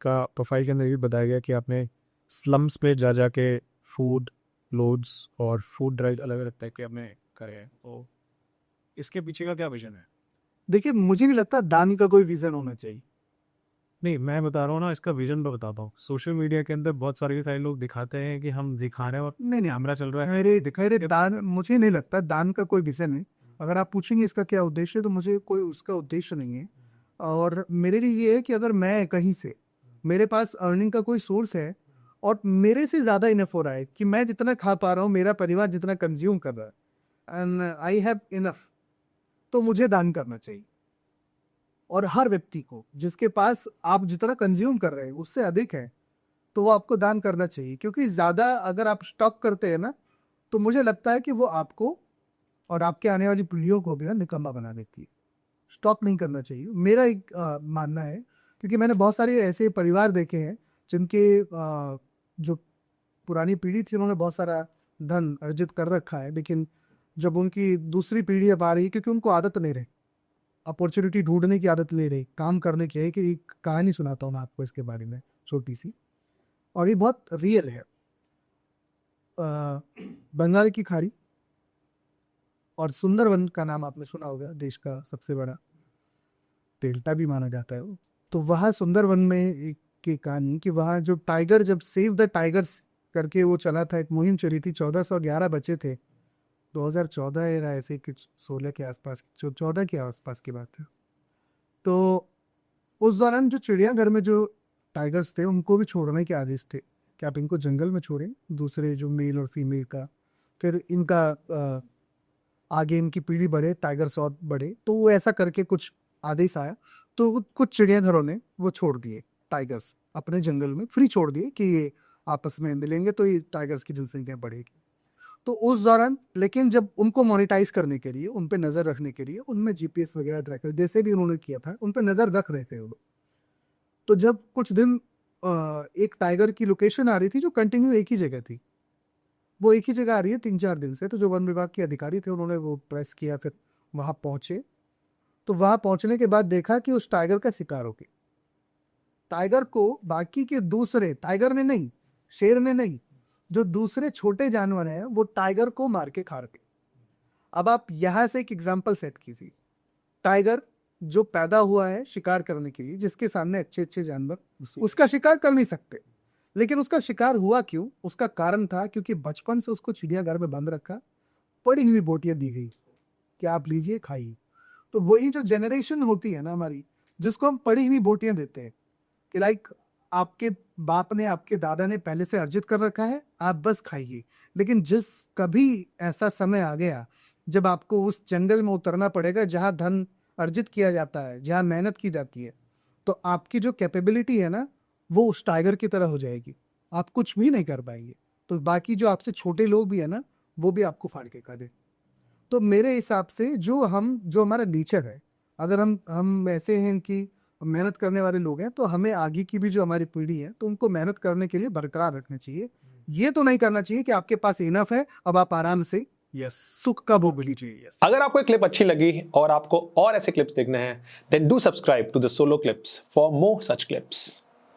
का प्रोफाइल के अंदर ये भी बताया गया कि आपने स्लम्स पे जा जा के फूड लोड्स और फूड ड्राइव अलग अलग टाइप के आपने करे हैं, तो इसके पीछे का क्या विजन है? देखिए, मुझे नहीं लगता दान का कोई विजन होना चाहिए। नहीं, मैं बता रहा हूँ ना, इसका विजन मैं बताता हूँ। सोशल मीडिया के अंदर बहुत सारे लोग दिखाते हैं कि हम दिखा रहे हैं और नहीं नहीं, कैमरा चल रहा है। मेरे दिखाई रहे दान, मुझे नहीं लगता दान का कोई विजन है। अगर आप पूछेंगे इसका क्या उद्देश्य है, तो मुझे कोई उसका उद्देश्य नहीं है। और मेरे लिए ये है कि अगर मैं कहीं से, मेरे पास अर्निंग का कोई सोर्स है और मेरे से ज़्यादा इनफ हो रहा है कि मैं जितना खा पा रहा हूँ, मेरा परिवार जितना कंज्यूम कर रहा है, एंड आई हैव इनफ, तो मुझे दान करना चाहिए। और हर व्यक्ति को जिसके पास आप जितना कंज्यूम कर रहे हैं उससे अधिक है, तो वो आपको दान करना चाहिए। क्योंकि ज़्यादा अगर आप स्टॉक करते हैं ना, तो मुझे लगता है कि वो आपको और आपके आने वाली पीढ़ियों को भी ना निकम्मा बना देती है। स्टॉक नहीं करना चाहिए, मेरा एक मानना है। क्योंकि मैंने बहुत सारे ऐसे परिवार देखे हैं जिनके जो पुरानी पीढ़ी थी, उन्होंने बहुत सारा धन अर्जित कर रखा है, लेकिन जब उनकी दूसरी पीढ़ी अब आ रही है, क्योंकि उनको आदत नहीं रही, अपॉर्चुनिटी ढूंढने की आदत नहीं रही, काम करने की है। कि एक कहानी सुनाता हूँ मैं आपको इसके बारे में, छोटी सी, और ये बहुत रियल है। बंगाल की खाड़ी और सुंदरवन का नाम आपने सुना होगा, देश का सबसे बड़ा डेल्टा भी माना जाता है वो। तो वहाँ सुंदरवन में एक की कहानी कि वहाँ जो टाइगर, जब सेव द टाइगर्स करके वो चला था, एक मुहिम चली थी, 1411 बच्चे थे, 2014 या ऐसे कुछ 16 के आसपास, 14 के आसपास की बात है। तो उस दौरान जो चिड़ियाघर में जो टाइगर्स थे, उनको भी छोड़ने के आदेश थे कि आप इनको जंगल में छोड़ें, दूसरे जो मेल और फीमेल का, फिर इनका आगे इनकी पीढ़ी बढ़े, टाइगर्स और बढ़े। तो वो ऐसा करके कुछ आदेश आया, तो कुछ चिड़ियाघरों ने वो छोड़ दिए टाइगर्स, अपने जंगल में फ्री छोड़ दिए कि ये आपस में मिलेंगे तो ये टाइगर्स की जनसंख्या बढ़ेगी। तो उस दौरान, लेकिन जब उनको मोनेटाइज करने के लिए, उन पे नजर रखने के लिए, उनमें जीपीएस वगैरह ट्रैकर जैसे भी उन्होंने किया था, उन पे नजर रख रहे थे वो लोग। तो जब कुछ दिन एक टाइगर की लोकेशन आ रही थी जो कंटिन्यू एक ही जगह थी, वो एक ही जगह आ रही है 3-4 दिन से, तो जो वन विभाग के अधिकारी थे उन्होंने वो प्रेस किया, फिर वहां पहुंचे। तो वहां पहुंचने के बाद देखा कि उस टाइगर का शिकार हो गया। टाइगर को बाकी के दूसरे, टाइगर ने नहीं, शेर ने नहीं, जो दूसरे छोटे जानवर हैं वो टाइगर को मार के खा रहे। अब आप यहां से एक एग्जांपल सेट कीजिए, टाइगर जो पैदा हुआ है शिकार करने के लिए, जिसके सामने अच्छे अच्छे जानवर उसका शिकार कर नहीं सकते, लेकिन उसका शिकार हुआ क्यों? उसका कारण था क्योंकि बचपन से उसको चिड़ियाघर में बंद रखा, पड़ी हुई बोटियां दी गई कि आप लीजिए, खाइए। तो वही जो जनरेशन होती है ना हमारी, जिसको हम पड़ी हुई बोटियां देते हैं कि लाइक आपके बाप ने, आपके दादा ने पहले से अर्जित कर रखा है, आप बस खाइए। लेकिन जिस कभी ऐसा समय आ गया जब आपको उस जंगल में उतरना पड़ेगा जहां धन अर्जित किया जाता है, जहां मेहनत की जाती है, तो आपकी जो कैपेबिलिटी है ना, वो उस टाइगर की तरह हो जाएगी, आप कुछ भी नहीं कर पाएंगे। तो बाकी जो आपसे छोटे लोग भी है ना, वो भी आपको फाड़ के खा दे। तो मेरे हिसाब से जो हमारा नेचर है, अगर हम ऐसे हैं कि मेहनत करने वाले लोग हैं, तो हमें आगे की भी जो हमारी पीढ़ी है, तो उनको मेहनत करने के लिए बरकरार रखना चाहिए। ये तो नहीं करना चाहिए कि आपके पास इनफ है, अब आप आराम से यस, सुख का भोग लीजिए। यस। अगर आपको ये क्लिप अच्छी लगी और आपको और ऐसे क्लिप्स देखने हैं, then do subscribe to the solo clips for more such clips.